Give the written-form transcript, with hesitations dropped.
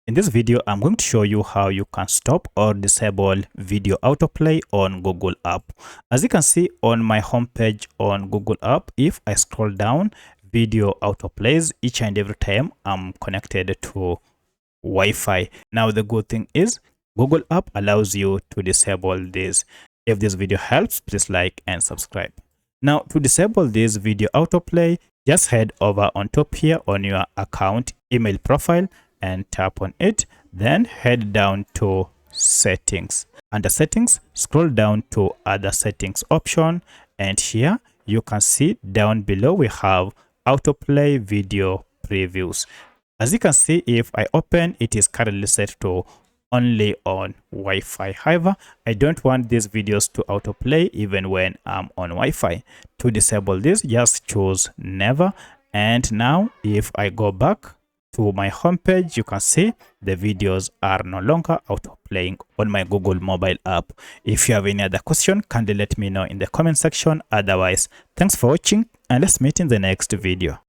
In this video, I'm going to show you how you can stop or disable video autoplay on Google app. As you can see on my homepage on Google app, if I scroll down, video autoplays each and every time I'm connected to Wi-Fi. Now, the good thing is Google app allows you to disable this. If this video helps, please like and subscribe. Now, to disable this video autoplay, just head over on top here on your account email profile and tap on it. Then head down to settings. Under settings, scroll down to other settings option, and here you can see down below we have autoplay video previews. As you can see, if I open, it is currently set to only on Wi-Fi. However, I don't want these videos to autoplay even when I'm on Wi-Fi. To disable this, just choose never. And now if I go back to my homepage, you can see the videos are no longer autoplaying on my Google mobile app. If you have any other question, kindly let me know in the comment section. Otherwise, thanks for watching and let's meet in the next video.